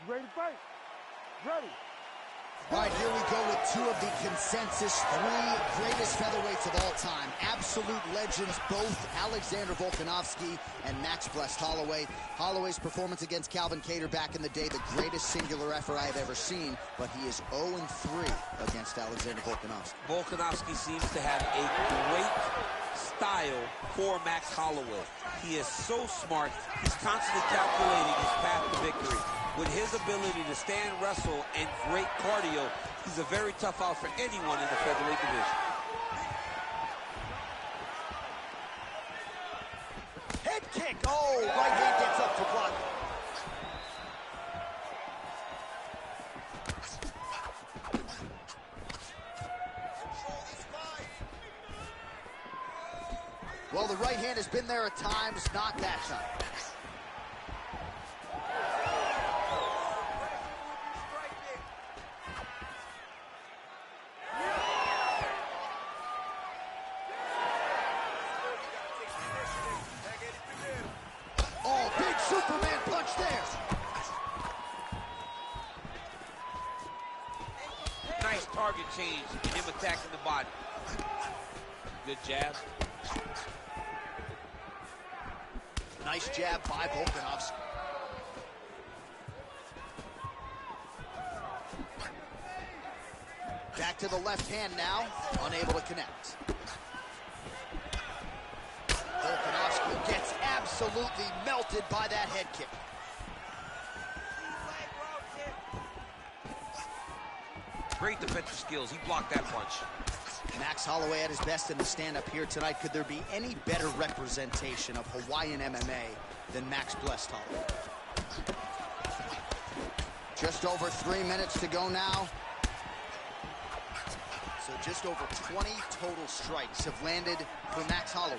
ready to fight. Ready. All right, here we go with two of the consensus three greatest featherweights of all time. Absolute legends, both Alexander Volkanovski and Max Blessed Holloway. Holloway's performance against Calvin Kattar back in the day, the greatest singular effort I have ever seen, but he is 0-3 against Alexander Volkanovski. Volkanovski seems to have a great style for Max Holloway. He is so smart. He's constantly calculating his path to victory. With his ability to stand, wrestle, and great cardio, he's a very tough out for anyone in the featherweight division. Head kick! Oh, right hand gets up for block. Well, the right hand has been there at times, not that time. Oh, big Superman punch there. Nice target change and him attacking the body. Good jab. Nice jab by Volkanovski. Back to the left hand now, unable to connect. Volkanovski gets absolutely melted by that head kick. Great defensive skills. He blocked that punch. Max Holloway at his best in the stand-up here tonight. Could there be any better representation of Hawaiian MMA than Max Blessed Holloway? Just over 3 minutes to go now. So just over 20 total strikes have landed for Max Holloway.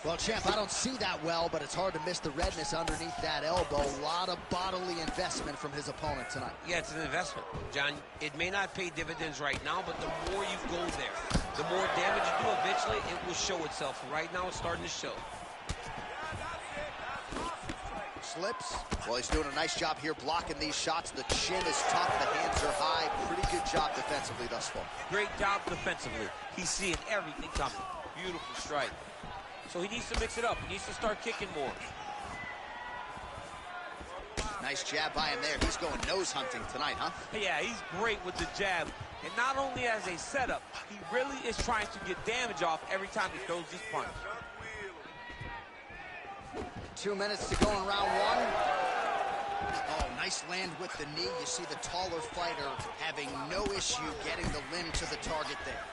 Well, champ, I don't see that well, but it's hard to miss the redness underneath that elbow. A lot of bodily investment from his opponent tonight. Yeah, it's an investment, John. It may not pay dividends right now, but the more you go there, the more damage you do, eventually it will show itself. Right now, it's starting to show. Slips. Well, he's doing a nice job here blocking these shots. The chin is tough, the hands are high. Pretty good job defensively thus far. Great job defensively. He's seeing everything coming. Beautiful strike. So he needs to mix it up. He needs to start kicking more. Nice jab by him there. He's going nose hunting tonight, huh? Yeah, he's great with the jab. And not only as a setup, he really is trying to get damage off every time he throws this punch. 2 minutes to go in round one. Oh, nice land with the knee. You see the taller fighter having no issue getting the limb to the target there.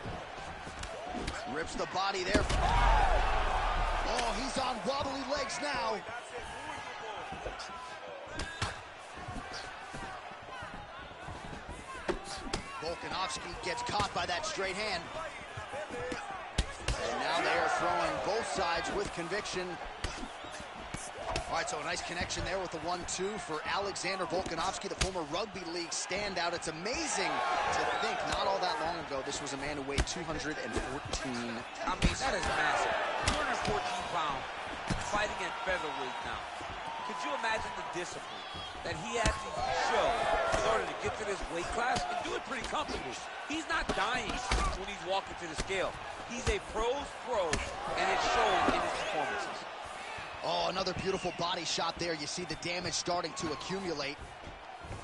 Rips the body there. Oh, he's on wobbly legs now. Volkanovski gets caught by that straight hand. And now they are throwing both sides with conviction. All right, so a nice connection there with the 1-2 for Alexander Volkanovski, the former rugby league standout. It's amazing to think not all that long ago this was a man who weighed 214. I mean, that is massive. 214 pounds, fighting at featherweight now. Could you imagine the discipline that he had to show in order to get to this weight class and do it pretty comfortably? He's not dying when he's walking to the scale. He's a pro's pro, and it shows in his performances. Oh, another beautiful body shot there. You see the damage starting to accumulate.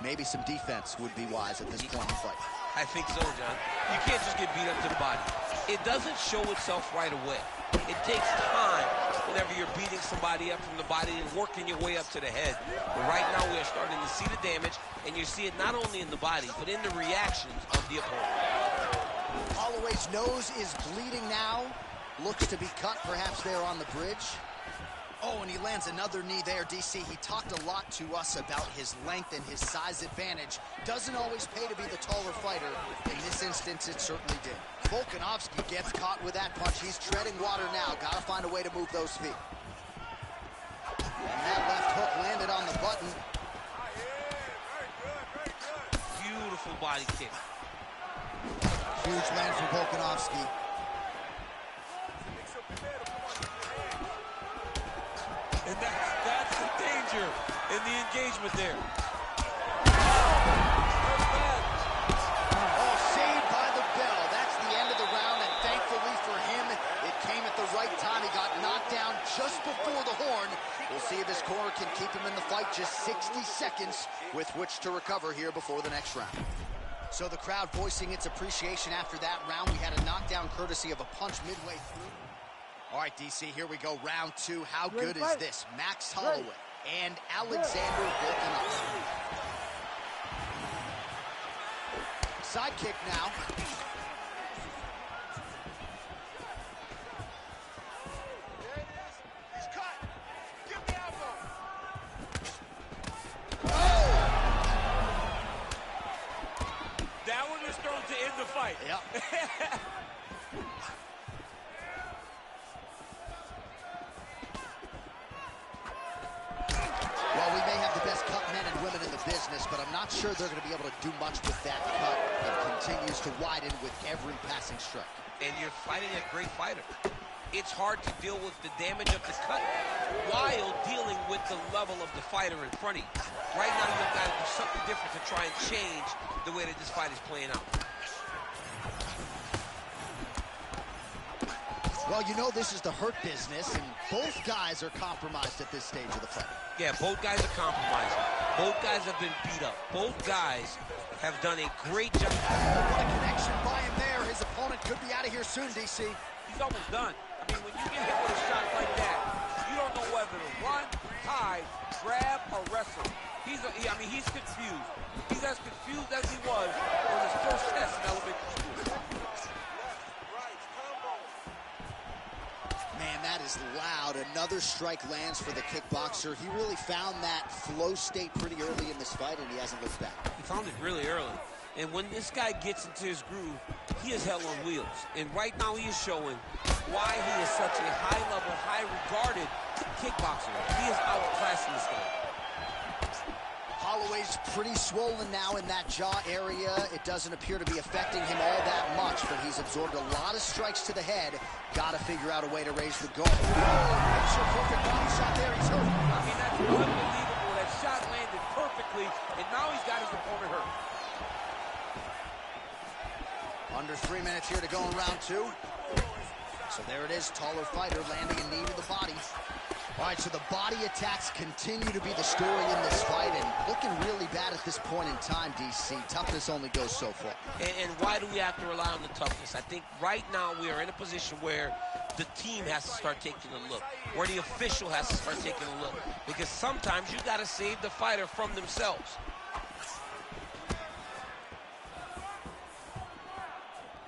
Maybe some defense would be wise at this point in the fight. I think so, John. You can't just get beat up to the body. It doesn't show itself right away. It takes time whenever you're beating somebody up from the body and working your way up to the head. But right now we are starting to see the damage, and you see it not only in the body, but in the reactions of the opponent. Holloway's nose is bleeding now. Looks to be cut perhaps there on the bridge. Oh, and he lands another knee there, DC. He talked a lot to us about his length and his size advantage. Doesn't always pay to be the taller fighter. In this instance, it certainly did. Volkanovski gets caught with that punch. He's treading water now. Got to find a way to move those feet. And that left hook landed on the button. Beautiful body kick. Huge land for Volkanovski. And that's the danger in the engagement there. Oh, saved by the bell. That's the end of the round, and thankfully for him, it came at the right time. He got knocked down just before the horn. We'll see if his corner can keep him in the fight. Just 60 seconds with which to recover here before the next round. So the crowd voicing its appreciation after that round. We had a knockdown courtesy of a punch midway through. All right, DC, here we go. Round two. How good is this? Max Holloway and Alexander Volkanovski. Side kick now. There it is. He's cut. Give the elbow. Oh! That one was thrown to end the fight. Yep. Well, we may have the best cut men and women in the business, but I'm not sure they're going to be able to do much with that cut. It continues to widen with every passing strike. And you're fighting a great fighter. It's hard to deal with the damage of the cut while dealing with the level of the fighter in front of you. Right now, you've got to do something different to try and change the way that this fight is playing out. Well, you know this is the hurt business, and both guys are compromised at this stage of the fight. Yeah, both guys are compromised. Both guys have been beat up. Both guys have done a great job. What a connection by him there. His opponent could be out of here soon, DC. He's almost done. I mean, when you get hit with a shot like that, you don't know whether to run, hide, grab, or wrestle. He's confused. He's as confused as he was on his first test in elementary school. Man, that is loud. Another strike lands for the kickboxer. He really found that flow state pretty early in this fight, and he hasn't looked back. He found it really early. And when this guy gets into his groove, he is hell on wheels. And right now he is showing why he is such a high-level, high-regarded kickboxer. He is outclassing this guy. Holloway's pretty swollen now in that jaw area. It doesn't appear to be affecting him all that much, but he's absorbed a lot of strikes to the head. Got to figure out a way to raise the guard. Picture perfect body shot there. He's hurt. I mean, that's unbelievable. That shot landed perfectly, and now he's got his opponent hurt. Under 3 minutes here to go in round two. So there it is, taller fighter landing a knee to the body. All right, so the body attacks continue to be the story in this fight, and looking really bad at this point in time, DC. Toughness only goes so far. And why do we have to rely on the toughness? I think right now we are in a position where the team has to start taking a look, where the official has to start taking a look, because sometimes you got to save the fighter from themselves.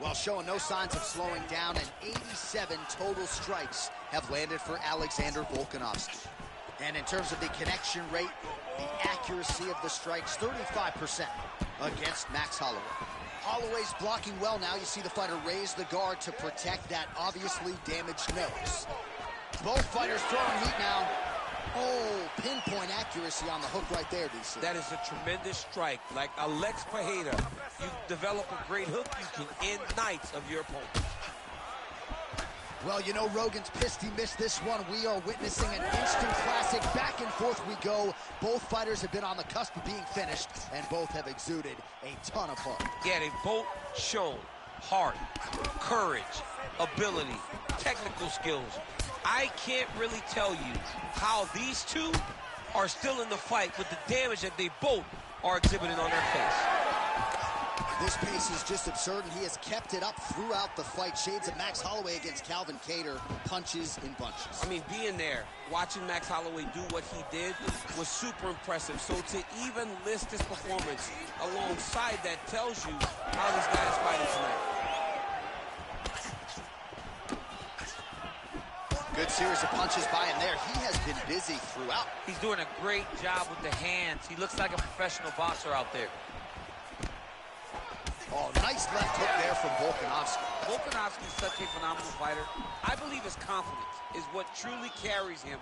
Well, showing no signs of slowing down, and 87 total strikes have landed for Alexander Volkanovski. And in terms of the connection rate, the accuracy of the strikes, 35% against Max Holloway. Holloway's blocking well now. You see the fighter raise the guard to protect that obviously damaged nose. Both fighters throwing heat now. Oh, pinpoint accuracy on the hook right there, DC. That is a tremendous strike. Like Alex Pajeda, you develop a great hook, you can end nights of your opponent. Well, you know, Rogan's pissed he missed this one. We are witnessing an instant classic. Back and forth we go. Both fighters have been on the cusp of being finished, and both have exuded a ton of heart. Yeah, they've both shown heart, courage, ability, technical skills. I can't really tell you how these two are still in the fight with the damage that they both are exhibiting on their face. This pace is just absurd, and he has kept it up throughout the fight. Shades of Max Holloway against Calvin Kattar, punches in bunches. I mean, being there, watching Max Holloway do what he did was super impressive. So to even list this performance alongside that tells you how this guy is fighting tonight. Good series of punches by him there. He has been busy throughout. He's doing a great job with the hands. He looks like a professional boxer out there. Oh, nice left hook there from Volkanovski. Volkanovski is such a phenomenal fighter. I believe his confidence is what truly carries him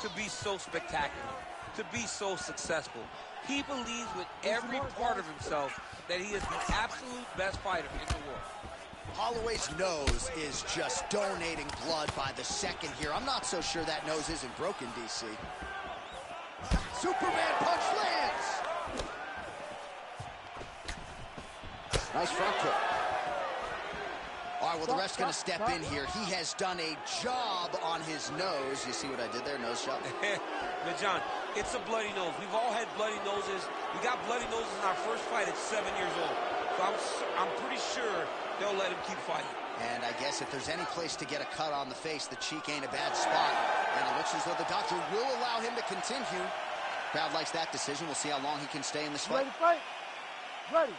to be so spectacular, to be so successful. He believes with every part of himself that he is the absolute best fighter in the world. Holloway's nose is just donating blood by the second here. I'm not so sure that nose isn't broken, DC. Superman punch lands. Nice front kick. All right, well, the ref's going to step in here. He has done a job on his nose. You see what I did there? Nose shot. Now, John, it's a bloody nose. We've all had bloody noses. We got bloody noses in our first fight at 7 years old. So I'm pretty sure they'll let him keep fighting. And I guess if there's any place to get a cut on the face, the cheek ain't a bad spot. And it looks as though the doctor will allow him to continue. Crowd likes that decision. We'll see how long he can stay in this fight. Ready to fight? Ready.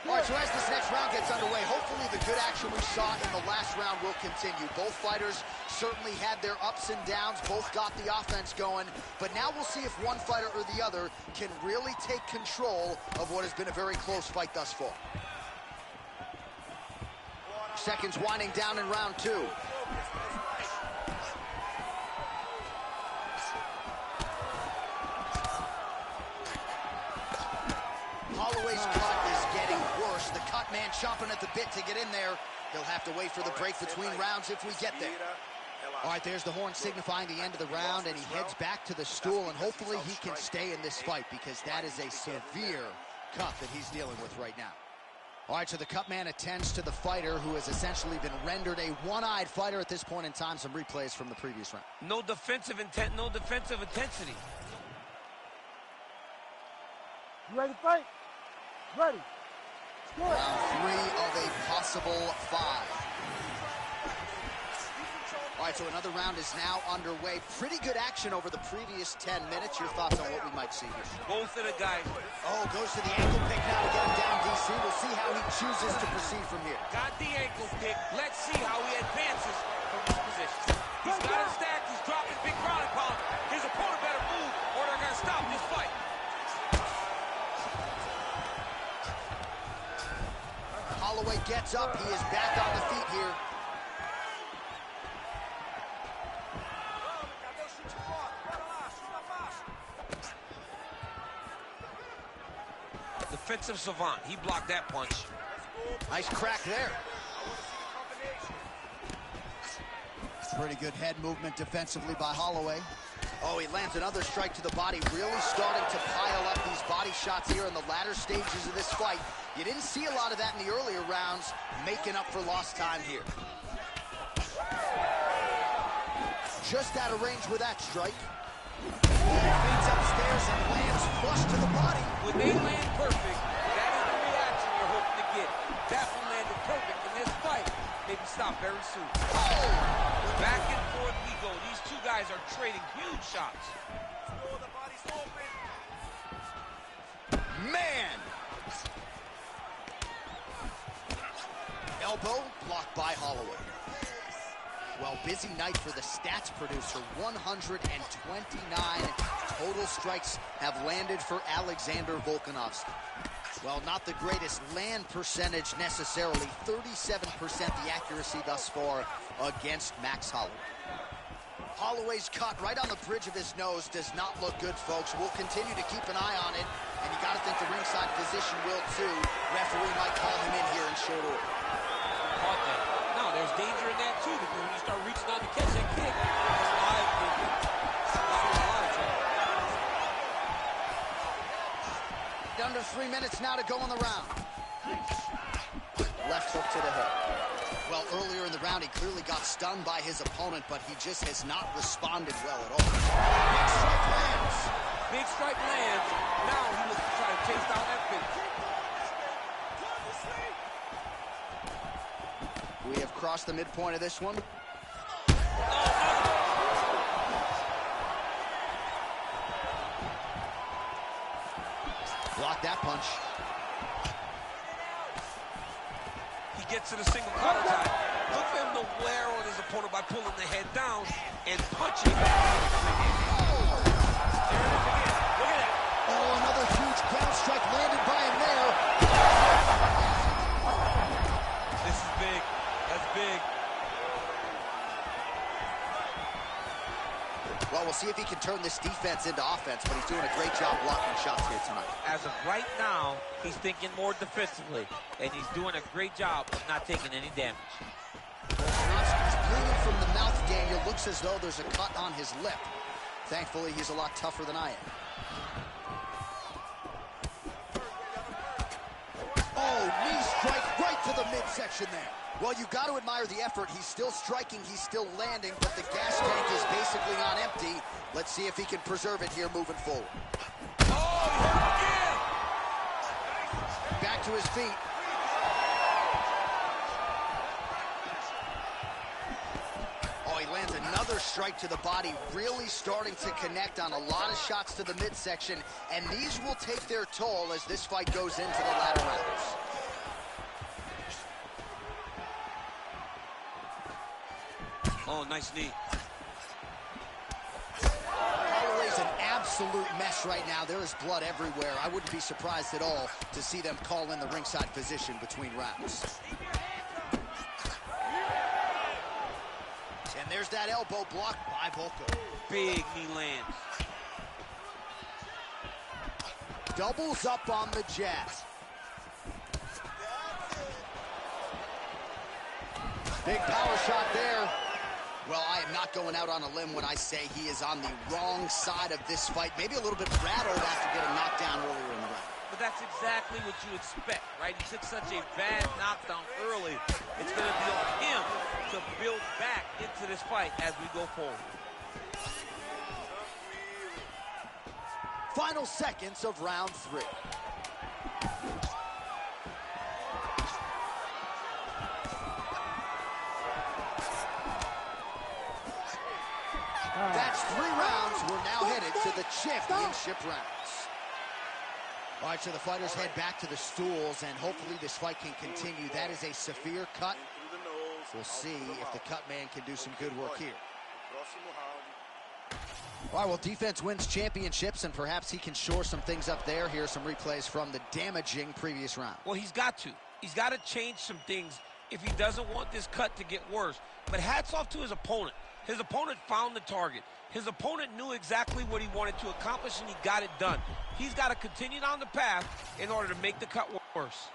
All right, so as this next round gets underway, hopefully the good action we saw in the last round will continue. Both fighters certainly had their ups and downs. Both got the offense going. But now we'll see if one fighter or the other can really take control of what has been a very close fight thus far. Seconds winding down in round two. Holloway's cut is getting worse. The cut man chomping at the bit to get in there. He'll have to wait for the break between rounds if we get there. All right, there's the horn signifying the end of the round, and he heads back to the stool, and hopefully he can stay in this fight because that is a severe cut that he's dealing with right now. All right, so the cut man attends to the fighter who has essentially been rendered a one-eyed fighter at this point in time. Some replays from the previous round. No defensive intent, no defensive intensity. You ready to fight? Ready. Round three of a possible 5. All right, so another round is now underway. Pretty good action over the previous 10 minutes. Your thoughts on what we might see here? Both of the guys. Oh, goes to the ankle pick now to get him down, DC. We'll see how he chooses to proceed from here. Got the ankle pick. Let's see how he advances from this position. He's got it stacked. He's dropping big ground and pound. His opponent better move or they're going to stop this fight. Holloway gets up. He is back on the feet here. Defensive savant. He blocked that punch. Nice crack there. Pretty good head movement defensively by Holloway. Oh, he lands another strike to the body, really starting to pile up these body shots here in the latter stages of this fight. You didn't see a lot of that in the earlier rounds, making up for lost time here. Just out of range with that strike. Feeds upstairs and lands flush to the body. When they land perfect, that is the reaction you're hoping to get. That one landed perfect in this fight. Maybe stop very soon. Oh! Back and forth we go. These two guys are trading huge shots. Man! Elbow blocked by Holloway. Well, busy night for the stats producer. 129 total strikes have landed for Alexander Volkanovski. Well, not the greatest land percentage necessarily. 37% the accuracy thus far against Max Holloway. Holloway's cut right on the bridge of his nose does not look good, folks. We'll continue to keep an eye on it, and you got to think the ringside physician will too. Referee might call him in here in short order. Caught that. No, there's danger in that too, because when you start reaching out to catch that kick, it's live kicking. Under 3 minutes now to go in the round. Left hook to the head. Well, earlier in the round, he clearly got stunned by his opponent, but he just has not responded well at all. Big strike lands. Big strike lands. Now he looks to try to chase down that finish. We have crossed the midpoint of this one. Block that punch. He gets to the single collar tie. Look for him to wear on his opponent by pulling the head down and punching. There it is again. Look at that. Oh, another huge ground strike landed by him there. This is big. That's big. Well, we'll see if he can turn this defense into offense, but he's doing a great job blocking shots here tonight. As of right now, he's thinking more defensively, and he's doing a great job of not taking any damage. He's bleeding from the mouth, Daniel. Looks as though there's a cut on his lip. Thankfully, he's a lot tougher than I am. Oh, knee strike right to the midsection there. Well, you got to admire the effort. He's still striking, he's still landing, but the gas tank is basically on empty. Let's see if he can preserve it here moving forward. Oh, he hurt again. Back to his feet. Oh, he lands another strike to the body, really starting to connect on a lot of shots to the midsection, and these will take their toll as this fight goes into the latter rounds. Oh, nice knee. Holloway's an absolute mess right now. There is blood everywhere. I wouldn't be surprised at all to see them call in the ringside position between rounds. And there's that elbow blocked by Volko. Big knee lands. Doubles up on the jab. Big power shot there. Well, I am not going out on a limb when I say he is on the wrong side of this fight. Maybe a little bit rattled after getting knocked down earlier in the round. But that's exactly what you expect, right? He took such a bad knockdown early. It's going to be on him to build back into this fight as we go forward. Final seconds of round 3. That's 3 rounds. We're now headed to the championship rounds. All right, so the fighters head back to the stools, and hopefully this fight can continue. That is a severe cut. We'll see if the cut man can do some good work here. All right, well, defense wins championships, and perhaps he can shore some things up there. Here are some replays from the damaging previous round. Well, he's got to. He's got to change some things if he doesn't want this cut to get worse. But hats off to his opponent. His opponent found the target. His opponent knew exactly what he wanted to accomplish, and he got it done. He's got to continue down the path in order to make the cut worse.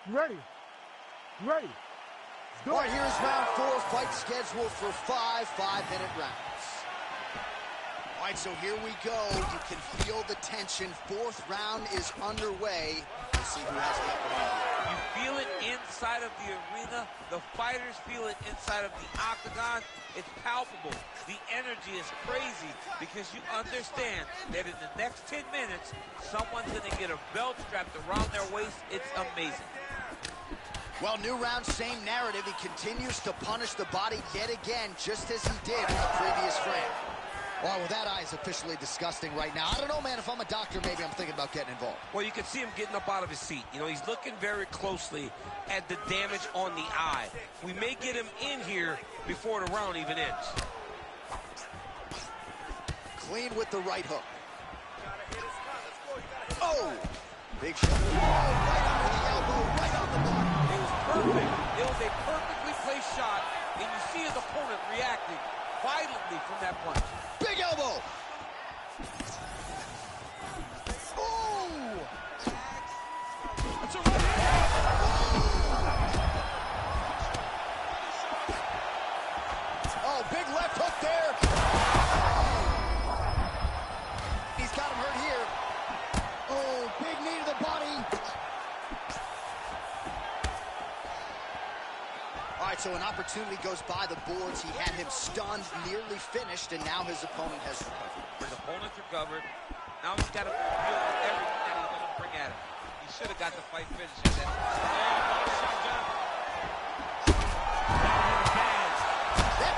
Ready? Ready? All right, here's round 4. Fight scheduled for 5 5-minute rounds. All right, so here we go. You can feel the tension. 4th round is underway. Let's see who has the upper hand. You feel it inside of the arena. The fighters feel it inside of the octagon. It's palpable. The energy is crazy because you understand that in the next 10 minutes, someone's going to get a belt strapped around their waist. It's amazing. Well, new round, same narrative. He continues to punish the body yet again, just as he did in the previous frame. Oh, well, that eye is officially disgusting right now. I don't know, man. If I'm a doctor, maybe I'm thinking about getting involved. Well, you can see him getting up out of his seat. You know, he's looking very closely at the damage on the eye. We may get him in here before the round even ends. Clean with the right hook. Oh! Big shot. Oh, right under the elbow, right on the body. It was perfect. It was a perfectly placed shot, and you see his opponent reacting violently from that punch. Big elbow. Oh! That's a right Oh, big left hook there. He's got him hurt here. Oh, big knee to the body. All right, so an opportunity goes by the boards. He had him stunned, nearly finished, and now his opponent has recovered. His opponent's recovered. Now he's got to deal with everything that he's going to bring at him. He should have got the fight finished. That's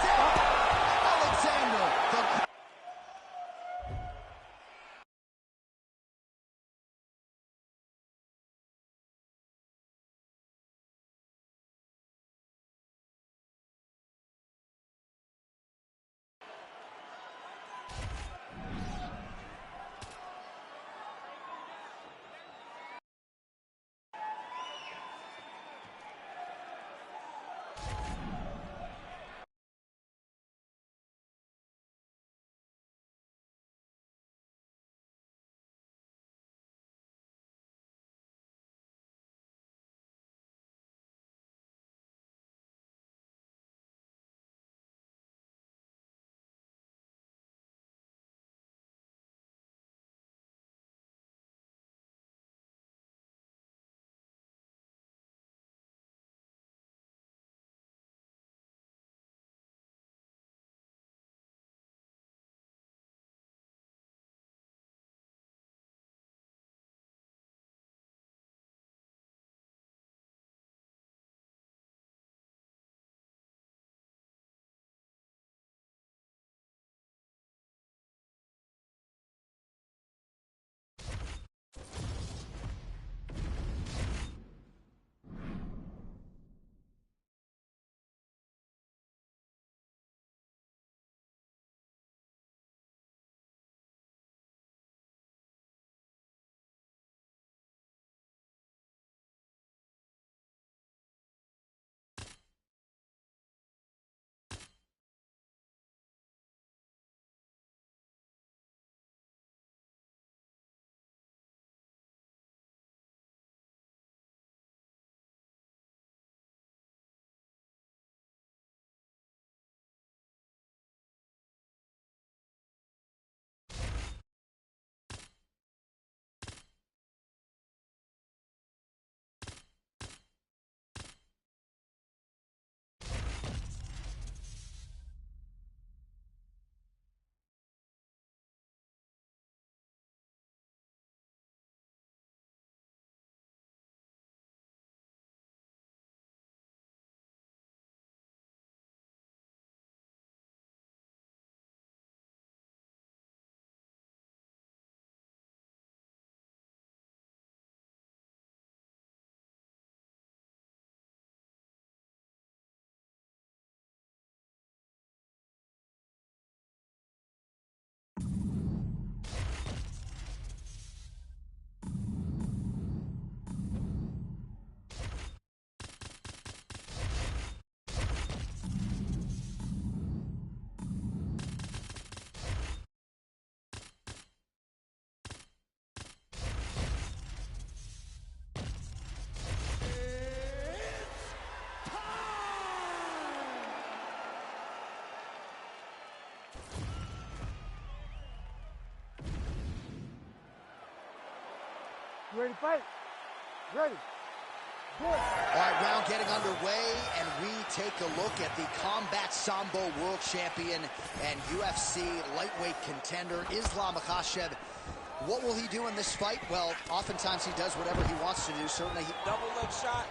it. Alexander. Ready to fight? Ready. Good. All right, round getting underway, and we take a look at the Combat Sambo World Champion and UFC lightweight contender, Islam Makhachev. What will he do in this fight? Well, oftentimes he does whatever he wants to do. Certainly, Double leg shot.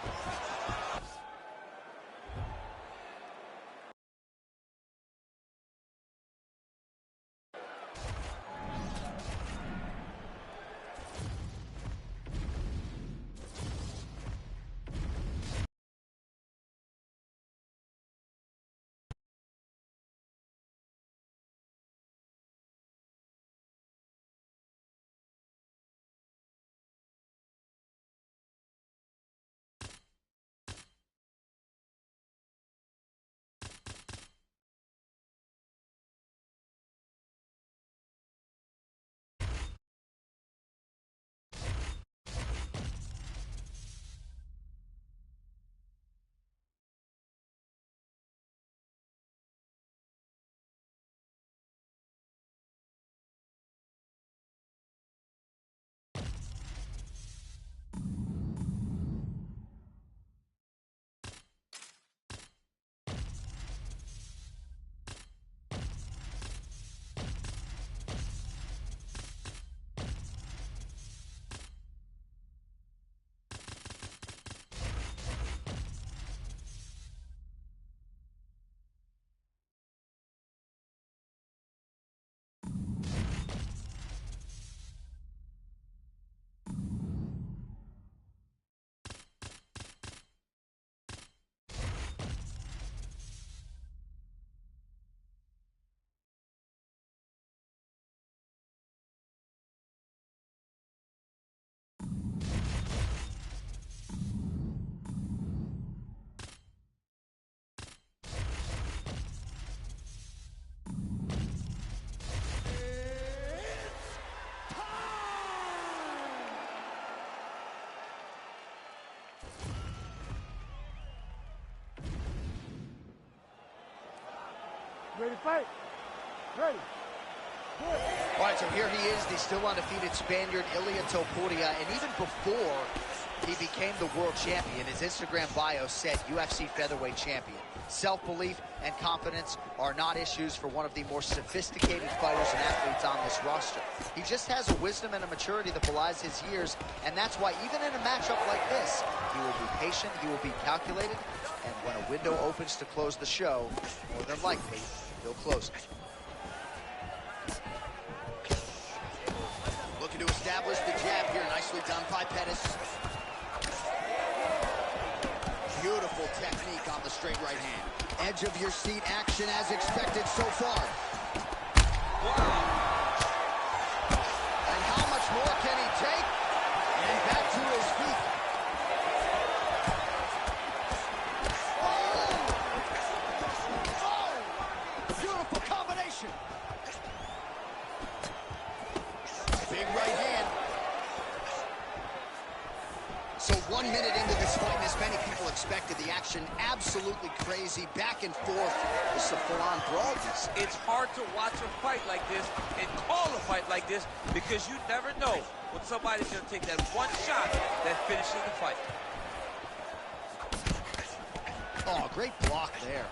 Ready to fight? Ready. Good. all right, so here he is, the still undefeated Spaniard, Ilia Topuria, and even before he became the world champion, his Instagram bio said UFC featherweight champion. Self-belief and confidence are not issues for one of the more sophisticated fighters and athletes on this roster. He just has a wisdom and a maturity that belies his years, and that's why even in a matchup like this, he will be patient, he will be calculated, and when a window opens to close the show, more than likely, he'll close it. Looking to establish the jab here, nicely done by Pettis. Beautiful technique on the straight right hand. Edge of your seat action as expected so far. Wow. And how much more can he take? And back to his feet. Oh! Beautiful combination. Big right hand. So 1 minute into this fight, and as many people expected, the action absolutely crazy, back and forth. This is a full-on brawl. It's hard to watch a fight like this and call a fight like this because you never know when somebody's going to take that one shot that finishes the fight. Oh, great block there.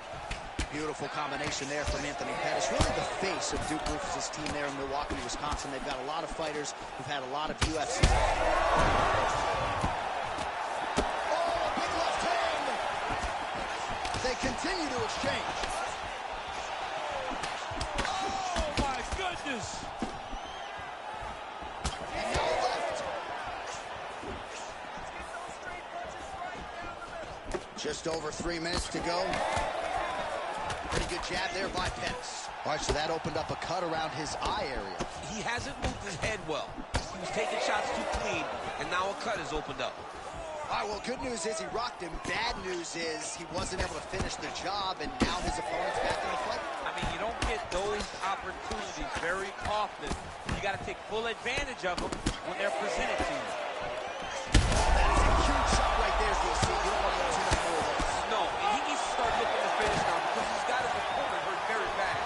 Beautiful combination there from Anthony Pettis. Really the face of Duke Roufus' team there in Milwaukee, Wisconsin. They've got a lot of fighters who've had a lot of UFC. They continue to exchange. Oh, my goodness. And now left. Just over 3 minutes to go. Pretty good jab there by Pettis. All right, so that opened up a cut around his eye area. He hasn't moved his head well. He was taking shots too clean, and now a cut has opened up. All right, well, good news is he rocked him. Bad news is he wasn't able to finish the job, and now his opponent's back in the fight. I mean, you don't get those opportunities very often. You got to take full advantage of them when they're presented to you. That is a huge shot right there, DC. You don't want to get too many more of those. No, and he needs to start looking to finish now because he's got his opponent hurt very bad.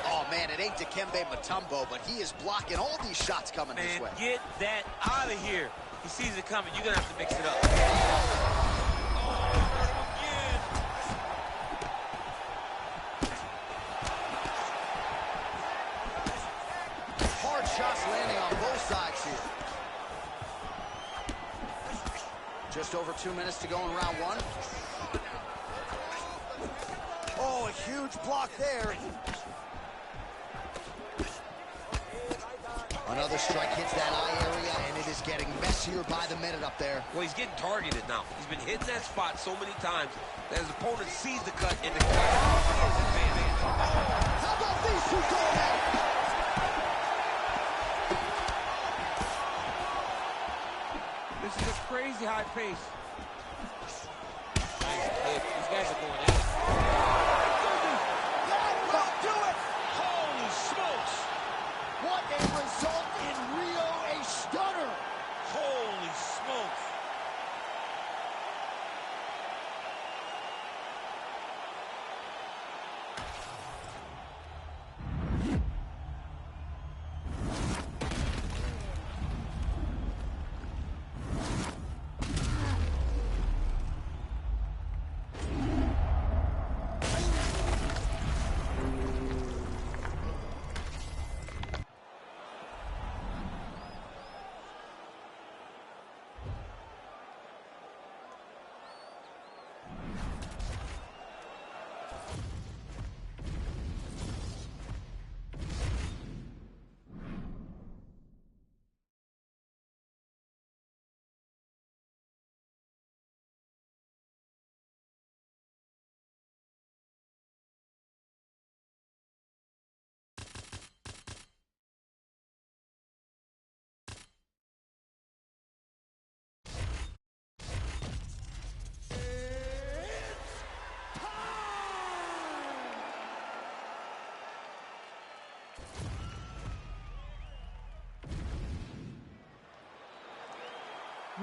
Oh, man, And it ain't Dikembe Mutombo, but he is blocking all these shots coming his way. Get that out of here. He sees it coming. You're going to have to mix it up. Hard shots landing on both sides here. Just over 2 minutes to go in round one. Oh, a huge block there. Another strike hits that eye area, and it is getting messier by the minute up there. Well, he's getting targeted now. He's been hitting that spot so many times that his opponent sees the cut, and the cut is his advantage. How about these two going at it? This is a crazy high pace. Nice hit. These guys are going at it. That will do it! Holy smokes! What a result in Rio, a stunner! Holy smokes!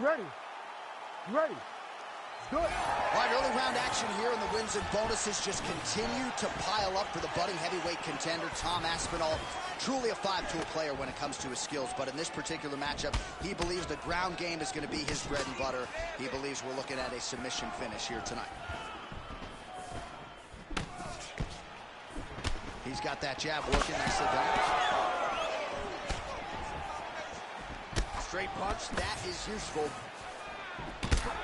Ready. Ready. Do it. All right, early round action here, and the wins and bonuses just continue to pile up for the budding heavyweight contender, Tom Aspinall. Truly a five-tool player when it comes to his skills, but in this particular matchup, he believes the ground game is going to be his bread and butter. He believes we're looking at a submission finish here tonight. He's got that jab working, nicely done. Straight punch, that is useful.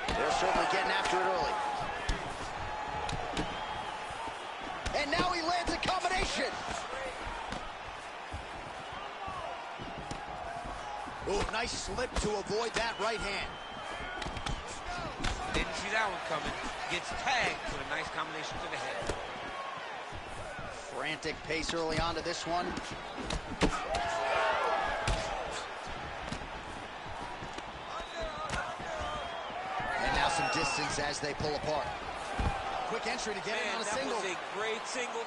They're certainly getting after it early. And now he lands a combination. Oh, nice slip to avoid that right hand. Didn't see that one coming. Gets tagged with a nice combination to the head. Frantic pace early on to this one. And now some distance as they pull apart. Quick entry to get in on a single. That was a great single.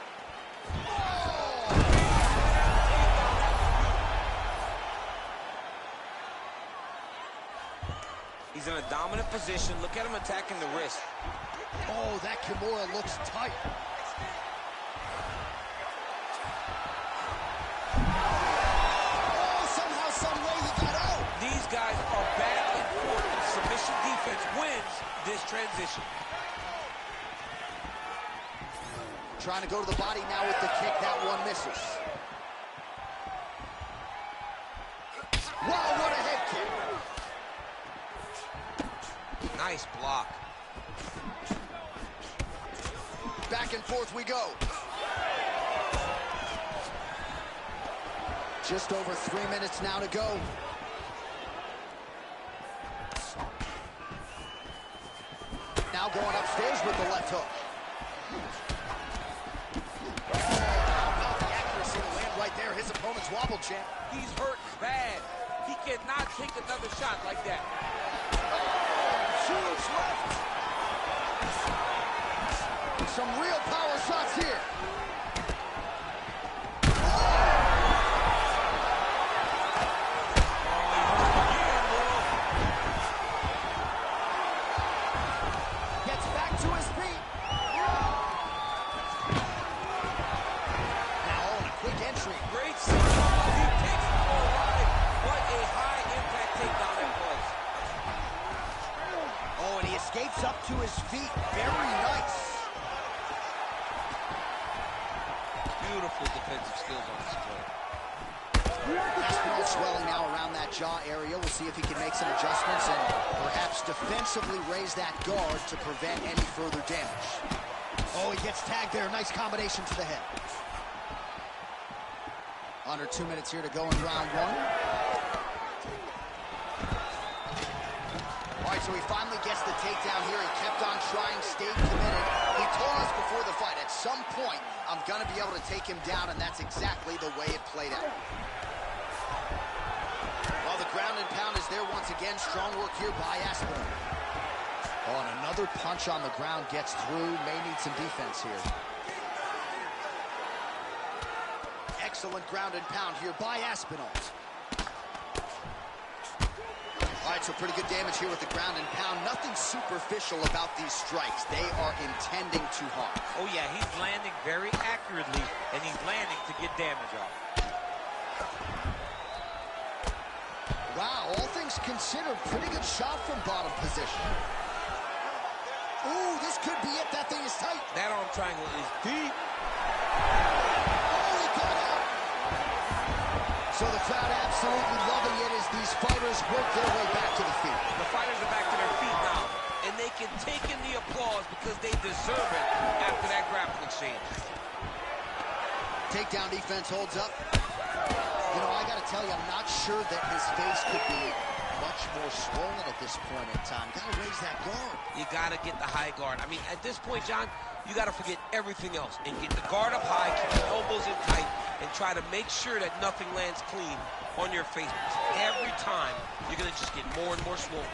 He's in a dominant position. Look at him attacking the wrist. Oh, that Kimura looks tight. Oh, somehow, some way he got out. These guys are back and forth. Submission defense wins this transition. Trying to go to the body now with the kick. That one misses. Wow, what a head kick. Nice block. Back and forth we go. Just over 3 minutes now to go. Now going upstairs with the left hook. Not the accuracy to land right there. His opponent's wobble, champ. He's hurt bad. He cannot take another shot like that. Huge left. Some real power shots here. Gets back to his feet. Now on a quick entry Beautiful defensive skills on display. Aspinall swelling now around that jaw area. We'll see if he can make some adjustments and perhaps defensively raise that guard to prevent any further damage. Oh, he gets tagged there. Nice combination to the head. Under 2 minutes here to go in round one. All right, so he finally gets the takedown here. He kept on trying, stayed committed. He told us before the fight, at some point, I'm going to be able to take him down, and that's exactly the way it played out. Well, the ground and pound is there once again. Strong work here by Aspinall. Oh, and another punch on the ground gets through. May need some defense here. Excellent ground and pound here by Aspinall. All right, so pretty good damage here with the ground and pound. Nothing superficial about these strikes. They are intending to harm. Oh, yeah, he's landing very accurately, and he's landing to get damage off. Wow, all things considered, pretty good shot from bottom position. Ooh, this could be it. That thing is tight. That arm triangle is deep. Oh, he got out. So the crowd absolutely loving it as these fighters work their way back to the feet. The fighters are back to their feet now, and they can take in the applause because they deserve it after that grappling exchange. Takedown defense holds up. You know, I got to tell you, I'm not sure that his face could be much more swollen at this point in time. Got to raise that guard. You got to get the high guard. I mean, at this point, John, you got to forget everything else and get the guard up high, keep the elbows in tight, and try to make sure that nothing lands clean on your face. Every time, you're going to just get more and more swollen.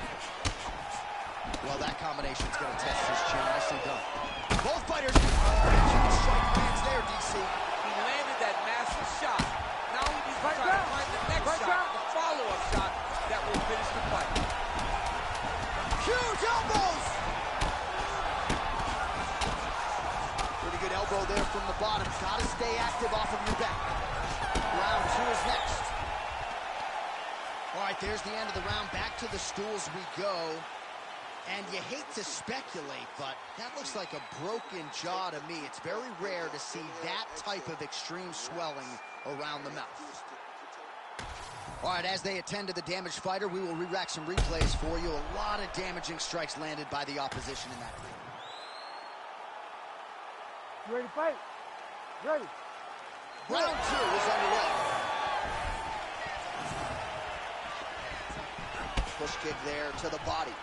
Well, that combination's going to test his chin. Nicely done. Both fighters. Huge strike lands there, DC. He landed that massive shot. Now he needs to try to find the next shot, the follow-up shot that will finish the fight. Huge elbows! Pretty good elbow there from the bottom. Gotta stay active off of your back. Round two is next. All right, there's the end of the round. Back to the stools we go. And you hate to speculate, but that looks like a broken jaw to me. It's very rare to see that type of extreme swelling around the mouth. All right, as they attend to the damaged fighter, we will re-rack some replays for you. A lot of damaging strikes landed by the opposition in that fight. You ready to fight? Ready. Round two is underway. Push kick there to the body.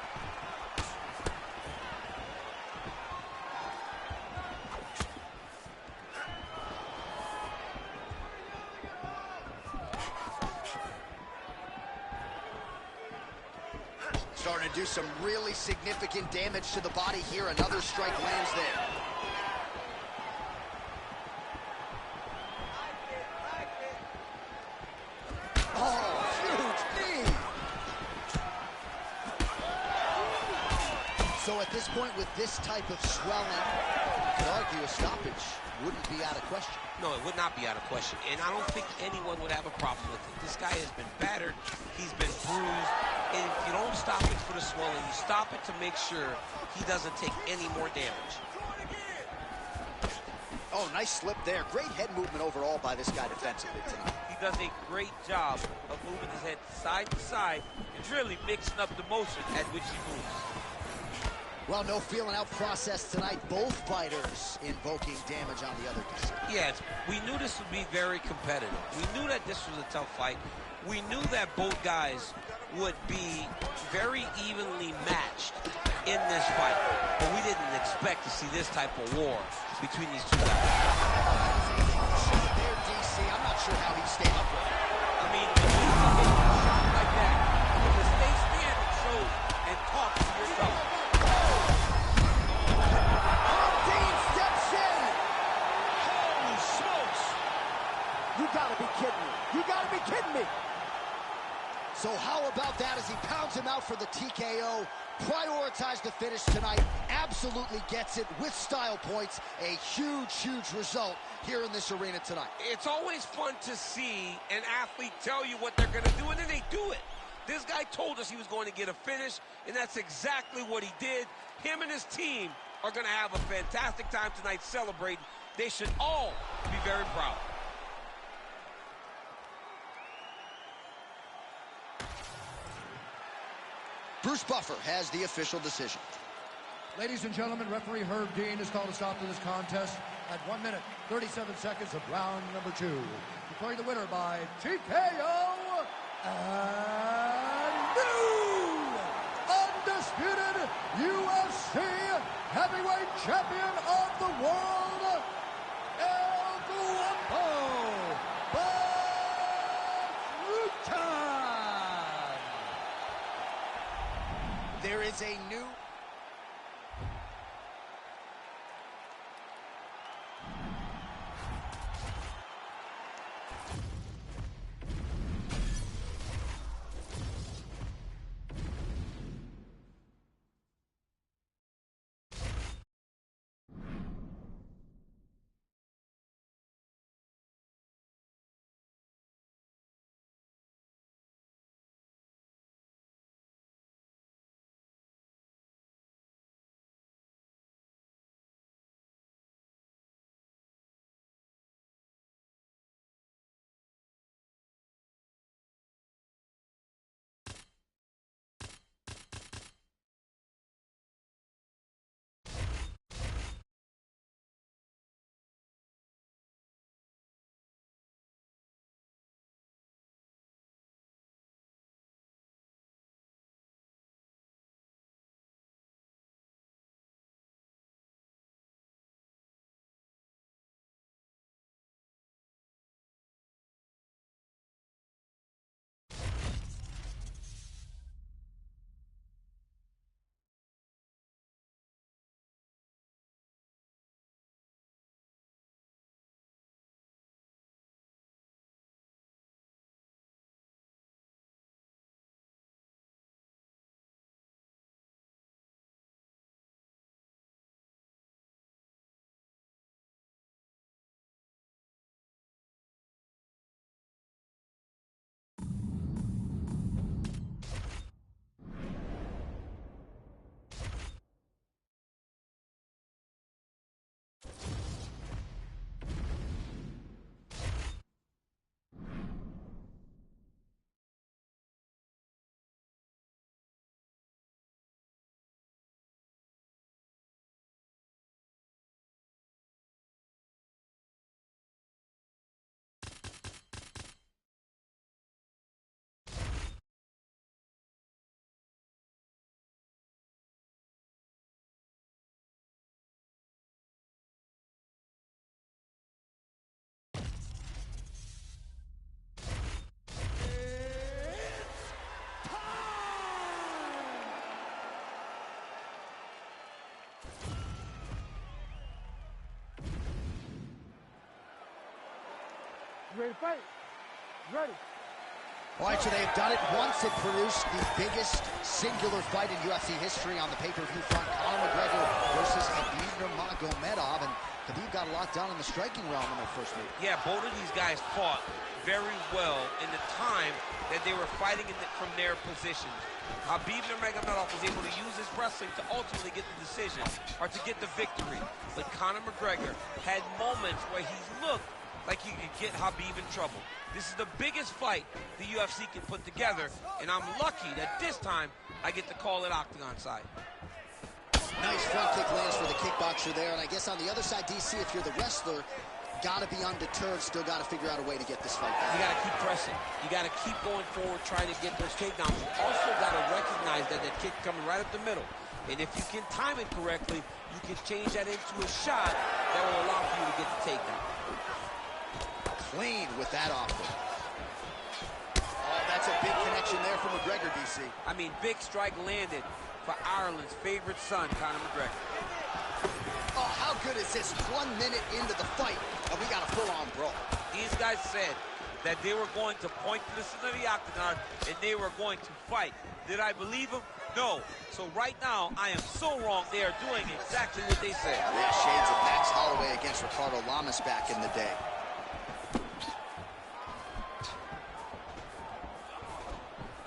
Starting to do some really significant damage to the body here. Another strike lands there. Oh, huge knee. So at this point, with this type of swelling, you could argue a stoppage wouldn't be out of question. No, it would not be out of question, and I don't think anyone would have a problem with it. This guy has been battered, he's been bruised, and if you don't stop it for the swelling, you stop it to make sure he doesn't take any more damage. Oh, nice slip there. Great head movement overall by this guy defensively tonight. He does a great job of moving his head side to side and really mixing up the motion at which he moves. Well, no feeling out process tonight. Both fighters invoking damage on the other side. Yes, we knew this would be very competitive. We knew that this was a tough fight. We knew that both guys would be very evenly matched in this fight. But we didn't expect to see this type of war between these two guys. There, DC. I'm not sure how he stayed up with it. I mean, when you get a shot like that, you just stay standing, show, and talk to yourself. You gotta be kidding me. You gotta be kidding me. So how about that as he pounds him out for the TKO? Prioritized the finish tonight. Absolutely gets it with style points. A huge, huge result here in this arena tonight. It's always fun to see an athlete tell you what they're going to do, and then they do it. This guy told us he was going to get a finish, and that's exactly what he did. Him and his team are going to have a fantastic time tonight celebrating They should all be very proud. Bruce Buffer has the official decision. Ladies and gentlemen, referee Herb Dean has called a stop to this contest at 1 minute, 37 seconds of round number 2. Declaring the winner by TKO and new undisputed UFC heavyweight champion of the world, There is a new... Ready to fight? Ready. All right, so they've done it once. It produced the biggest singular fight in UFC history on the pay-per-view front. Conor McGregor versus Khabib Nurmagomedov. And Khabib got a lot done in the striking realm in their first meet. Yeah, both of these guys fought very well in the time that they were fighting from their positions. Khabib Nurmagomedov was able to use his wrestling to ultimately get the decision or to get the victory. But Conor McGregor had moments where he looked like he could get Khabib in trouble. This is the biggest fight the UFC can put together, and I'm lucky that this time I get to call it Octagon side. Nice front kick lands for the kickboxer there, and I guess on the other side, DC, if you're the wrestler, gotta be undeterred, still gotta figure out a way to get this fight done. You gotta keep pressing. You gotta keep going forward, trying to get those takedowns. You also gotta recognize that kick coming right up the middle. And if you can time it correctly, you can change that into a shot that will allow for you to get the takedown. Clean with that offense. Oh, that's a big connection there from McGregor, DC. I mean, big strike landed for Ireland's favorite son, Conor McGregor. Oh, how good is this? 1 minute into the fight, and we got a full-on brawl. These guys said that they were going to point to the center of the octagon, and they were going to fight. Did I believe them? No. So right now, I am so wrong. They are doing exactly what they said. Yeah, shades of Max Holloway against Ricardo Lamas back in the day.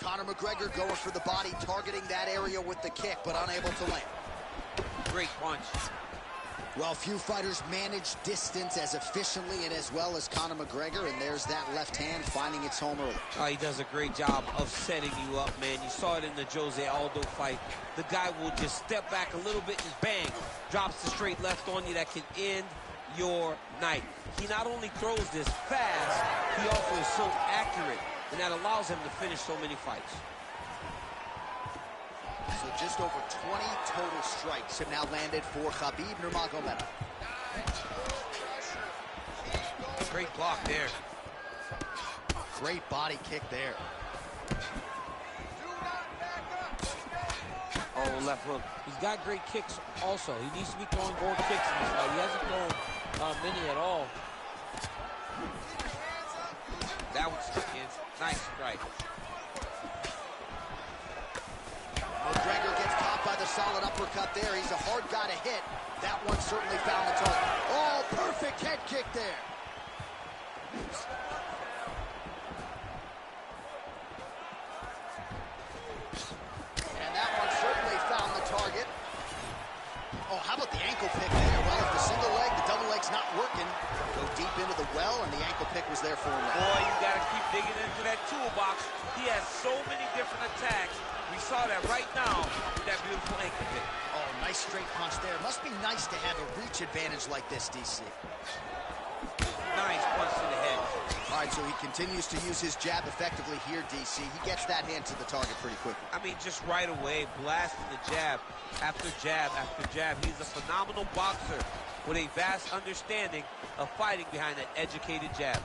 Conor McGregor going for the body, targeting that area with the kick, but unable to land. Great punch. Well, few fighters manage distance as efficiently and as well as Conor McGregor, and there's that left hand finding its home early. Oh, he does a great job of setting you up, man. You saw it in the Jose Aldo fight. The guy will just step back a little bit and bang, drops the straight left on you that can end your night. He not only throws this fast, he also is so accurate, and that allows him to finish so many fights. So just over 20 total strikes have now landed for Khabib Nurmagomedov. Great block there. Great body kick there. Oh, left hook. He's got great kicks also. He needs to be throwing more kicks in this fight. He hasn't thrown many at all. That one's stuck in. Nice strike. McGregor gets caught by the solid uppercut there. He's a hard guy to hit. That one certainly found the target. Oh, perfect head kick there. And that one certainly found the target. Oh, how about the ankle pick there? Well, if the single leg, the double leg's not working, go deep into the well, and the ankle pick was there for him. Boy, you got to keep digging into that toolbox. He has so many different attacks. We saw that right now with that beautiful ankle pick. Oh, nice straight punch there. Must be nice to have a reach advantage like this, DC. Nice punch to the head. All right, so he continues to use his jab effectively here, DC. He gets that hand to the target pretty quickly. I mean, just right away, blasting the jab after jab after jab. He's a phenomenal boxer with a vast understanding of fighting behind an educated jab.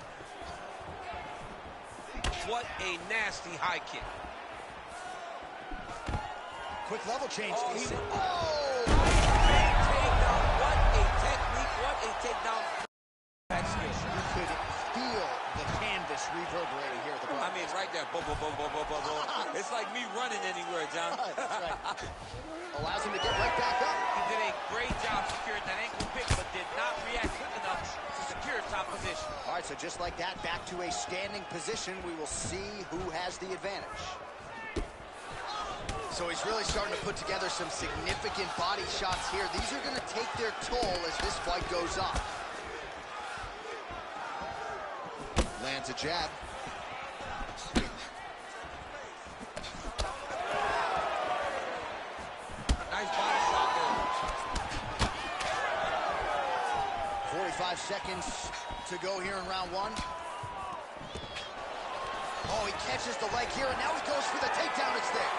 What a nasty high kick. Quick level change, Oh, DC. What a technique. What a takedown. You could feel the canvas reverberating here at the I bottom. mean, it's right there. Boom, boom, boom, boom, boom, boom, boom. It's like me running anywhere, John. That's right. Allows him to get right back up. He did a great job securing that ankle pick, but did not react quick enough to secure top position. All right, so just like that, back to a standing position. We will see who has the advantage. So he's really starting to put together some significant body shots here. These are going to take their toll as this fight goes on. Lands a jab. Nice body shot there. 45 seconds to go here in round one. Oh, he catches the leg here, and now he goes for the takedown. It's there.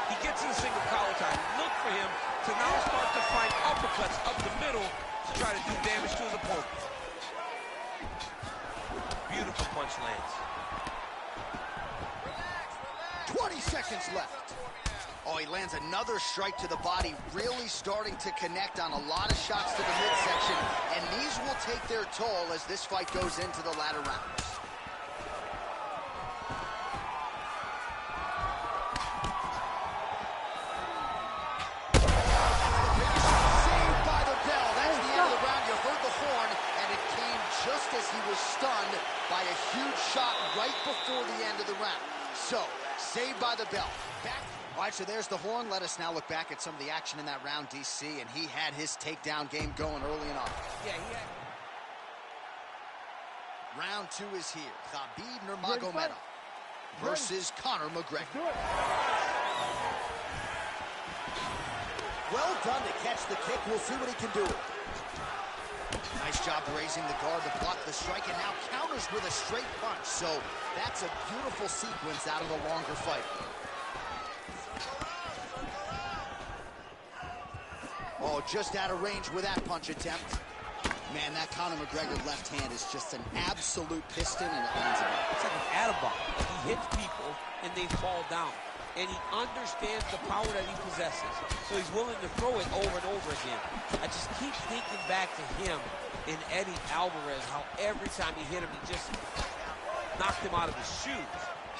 He gets in a single collar time. Look for him to now start to find uppercuts up the middle to try to do damage to his opponent. Beautiful punch lands. 20 seconds left. Oh, he lands another strike to the body, really starting to connect on a lot of shots to the midsection, and these will take their toll as this fight goes into the latter rounds. Saved by the bell. That's the end of the round. You heard the horn, and it came just as he was stunned by a huge shot right before the end of the round. So, saved by the bell. Back. All right, so there's the horn. Let us now look back at some of the action in that round, DC, and he had his takedown game going early and often. Yeah, he had... Round two is here. Khabib Nurmagomedov versus Conor McGregor. Well done to catch the kick. We'll see what he can do. Nice job raising the guard to block the strike, and now counters with a straight punch. So that's a beautiful sequence out of the longer fight. Oh, just out of range with that punch attempt. Man, that Conor McGregor left hand is just an absolute piston, and it lands again. It's like an Atabomb. He hits people, and they fall down. And he understands the power that he possesses. So he's willing to throw it over and over again. I just keep thinking back to him in Eddie Alvarez, how every time he hit him, he just knocked him out of his shoes.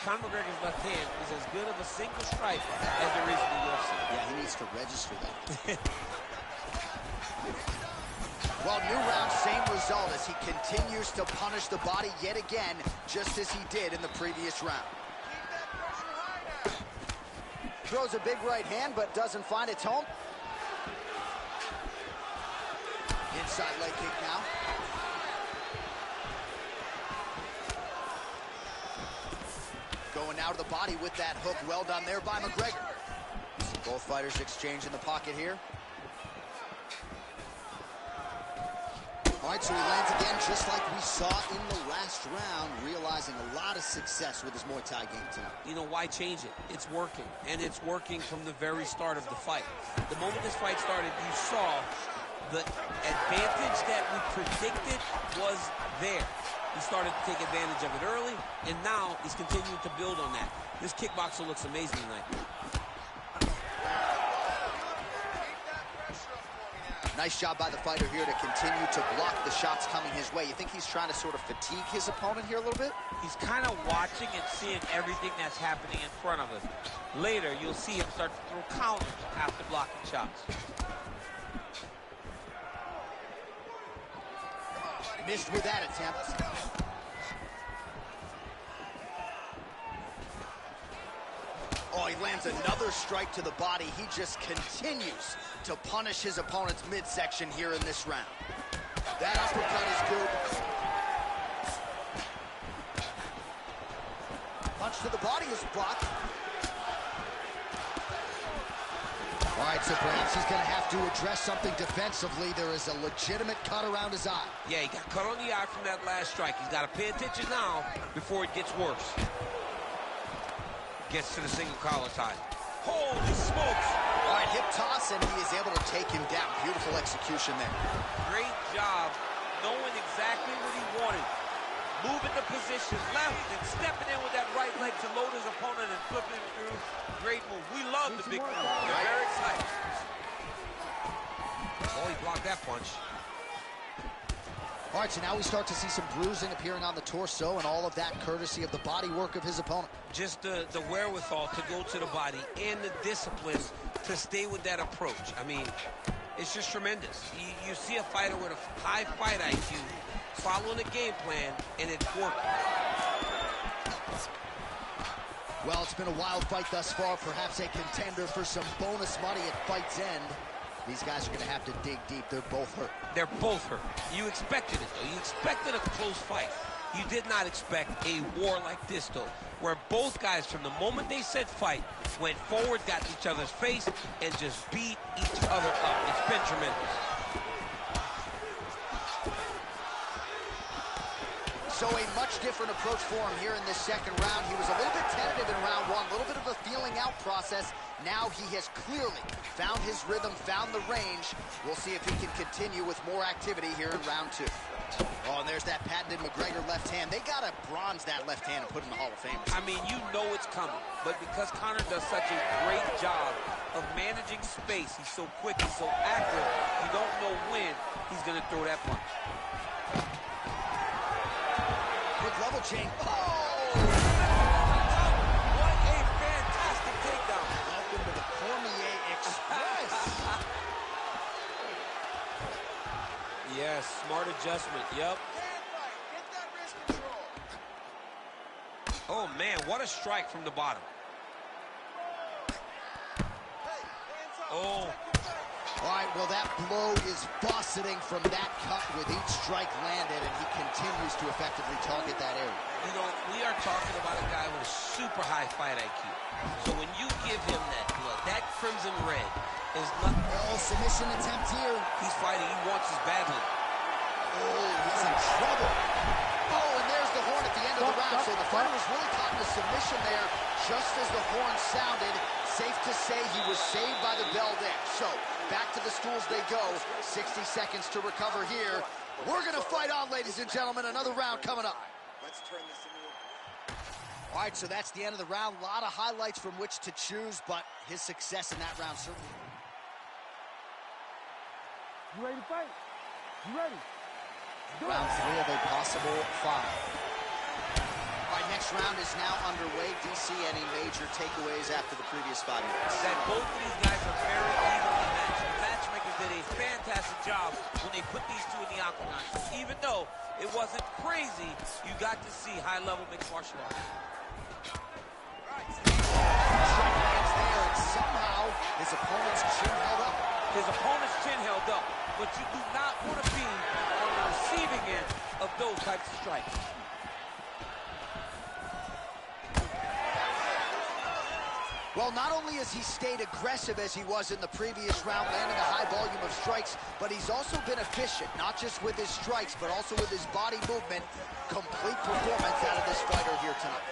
Conor McGregor's left hand is as good of a single strike as there is in the UFC. Yeah, he needs to register that. Well, new round, same result as he continues to punish the body yet again, just as he did in the previous round. Throws a big right hand, but doesn't find its home. outside leg kick now. Going now to the body with that hook. Well done there by McGregor. Both fighters exchange in the pocket here. All right, so he lands again, just like we saw in the last round, realizing a lot of success with his Muay Thai game tonight. You know, why change it? It's working, and it's working from the very start of the fight. The moment this fight started, you saw the advantage that we predicted was there. He started to take advantage of it early, and now he's continuing to build on that. This kickboxer looks amazing tonight. Nice job by the fighter here to continue to block the shots coming his way. You think he's trying to sort of fatigue his opponent here a little bit? He's kind of watching and seeing everything that's happening in front of him. Later, you'll see him start to throw counters after blocking shots. Missed with that attempt. Oh, he lands another strike to the body. He just continues to punish his opponent's midsection here in this round. That uppercut is good. Punch to the body is blocked. All right, so perhaps he's going to have to address something defensively. There is a legitimate cut around his eye. Yeah, he got cut on the eye from that last strike. He's got to pay attention now before it gets worse. Gets to the single collar tie. Holy smokes! All right, hip toss, and he is able to take him down. Beautiful execution there. Great job knowing exactly what he wanted. Moving the position left and stepping in with that right leg to load his opponent and flipping him through. Great move. We love the big move. They're very excited. Oh, he blocked that punch. All right, so now we start to see some bruising appearing on the torso, and all of that courtesy of the body work of his opponent. Just the wherewithal to go to the body and the discipline to stay with that approach. I mean, it's just tremendous. You see a fighter with a high fight IQ following a game plan, and it's working. Well, it's been a wild fight thus far, perhaps a contender for some bonus money at fight's end. These guys are going to have to dig deep. They're both hurt. They're both hurt. You expected it, though. You expected a close fight. You did not expect a war like this, though, where both guys, from the moment they said fight, went forward, got in each other's face, and just beat each other up. It's been tremendous. So a much different approach for him here in this second round. He was a little bit tentative in round one, a little bit of a feeling out process. Now he has clearly found his rhythm, found the range. We'll see if he can continue with more activity here in round two. Oh, and there's that patented McGregor left hand. They got to bronze that left hand and put in the Hall of Fame. I mean, you know it's coming, but because Conor does such a great job of managing space, he's so quick, he's so accurate, you don't know when he's going to throw that punch. Quick level change. Oh! What a fantastic takedown. Welcome to the Cormier Express. Yes, smart adjustment, yep. Oh, man, what a strike from the bottom. Oh. All right, well, that blow is buffeting from that cut with each strike landed, and he continues to effectively target that area. You know, we are talking about a guy with a super high fight IQ. So when you give him that blood, that crimson red is not... Oh, submission attempt here. He's fighting. He wants this badly. Oh, he's in trouble. Oh, and there's the horn at the end of the round. So the fighter was really caught in a submission there just as the horn sounded. Safe to say he was saved by the bell there. So back to the stools they go. 60 seconds to recover here. We're going to fight on, ladies and gentlemen. Another round coming up. Let's turn this into a... All right, so that's the end of the round. A lot of highlights from which to choose, but his success in that round certainly. You ready to fight? You ready? Round 3 of a possible 5. All right, next round is now underway. DC, any major takeaways after the previous 5 minutes? That both of these guys are very evenly matched. The matchmakers did a fantastic job when they put these two in the octagon. Even though it wasn't crazy, you got to see high-level mixed martial arts. Strike lands there, and somehow his opponent's chin held up. His opponent's chin held up, but you do not want to be on the receiving end of those types of strikes. Well, not only has he stayed aggressive as he was in the previous round, landing a high volume of strikes, but he's also been efficient, not just with his strikes, but also with his body movement. Complete performance out of this fighter here tonight.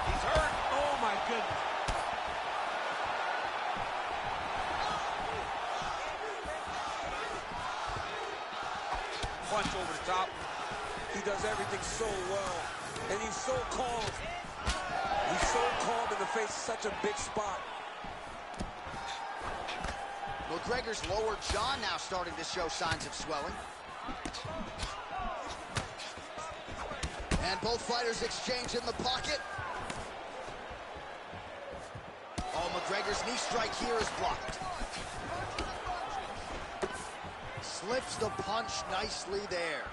He's hurt. Oh, my goodness. Punch over the top. He does everything so well, and he's so calm. He's so calm in the face of such a big spot. McGregor's lower jaw now starting to show signs of swelling. And both fighters exchange in the pocket. Oh, McGregor's knee strike here is blocked. Slips the punch nicely there.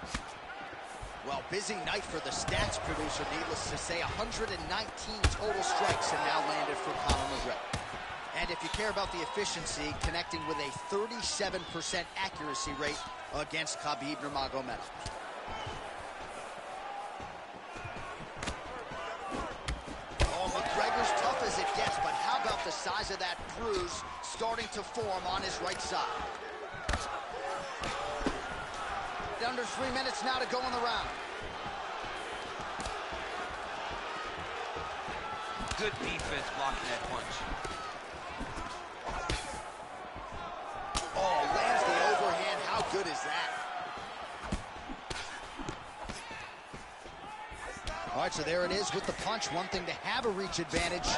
Well, busy night for the stats producer, needless to say. 119 total strikes have now landed for Conor McGregor. And if you care about the efficiency, connecting with a 37% accuracy rate against Khabib Nurmagomedov. Oh, McGregor's tough as it gets, but how about the size of that bruise starting to form on his right side? Under 3 minutes now to go in the round. Good defense blocking that punch. Oh, lands the overhand. How good is that? All right, so there it is with the punch. One thing to have a reach advantage.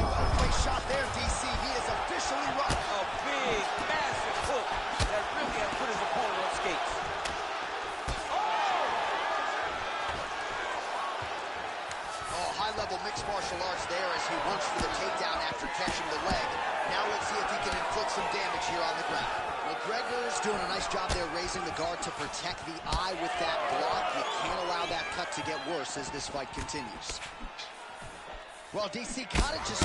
Well-placed shot there, DC. He is officially run. A big, massive hook that really has put his opponent on skates. Oh, high-level mixed martial arts there as he works for the takedown after catching the leg. Now let's see if he can inflict some damage here on the ground. McGregor's doing a nice job there raising the guard to protect the eye with that block. You can't allow that cut to get worse as this fight continues. Well, DC kind of just...